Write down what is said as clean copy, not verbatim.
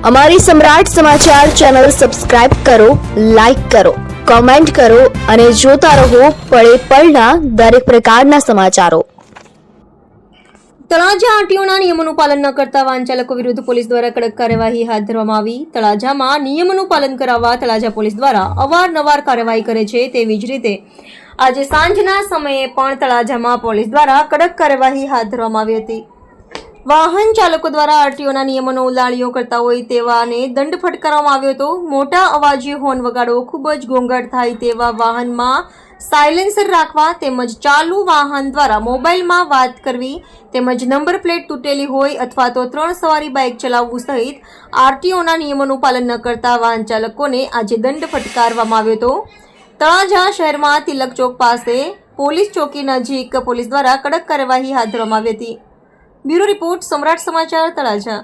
અમારી સમ્રાટ સમાચાર ચેનલ સબસ્ક્રાઇબ કરો, લાઈક કરો, કોમેન્ટ કરો અને જોતા રહો પળે પળના દરેક પ્રકારના સમાચારો. તળાજા આરટીઓના નિયમોનું પાલન ન કરતા વાહન ચાલકો વિરુદ્ધ પોલીસ દ્વારા કડક કાર્યવાહી હાથ ધરવામાં આવી. તળાજામાં નિયમોનું પાલન કરાવવા તળાજા પોલીસ દ્વારા અવારનવાર કાર્યવાહી કરે છે. તેવી જ રીતે આજે સાંજના સમયે પણ તળાજામાં પોલીસ દ્વારા કડક કાર્યવાહી હાથ ધરવામાં આવી હતી. વાહન ચાલકો દ્વારા આરટીઓના નિયમોનો ઉલાળીઓ કરતા હોય તેવાને દંડ ફટકારવામાં આવ્યો હતો. મોટા અવાજે હોર્ન વગાડવો, ખૂબ જ ઘોંઘાટ થાય તેવા વાહનમાં સાયલેન્સર રાખવા તેમજ ચાલુ વાહન દ્વારા મોબાઈલમાં વાત કરવી તેમજ નંબર પ્લેટ તૂટેલી હોય અથવા તો 3 સવારી બાઇક ચલાવવું સહિત આરટીઓના નિયમોનું પાલન ન કરતા વાહન ચાલકોને આજે દંડ ફટકારવામાં આવ્યો હતો. તળાજા શહેરમાં તિલક ચોક પાસે પોલીસ ચોકી નજીક પોલીસ દ્વારા કડક કાર્યવાહી હાથ ધરવામાં આવી હતી. બ્યુરો રિપોર્ટ, સમ્રાટ સમાચાર, તળાજા.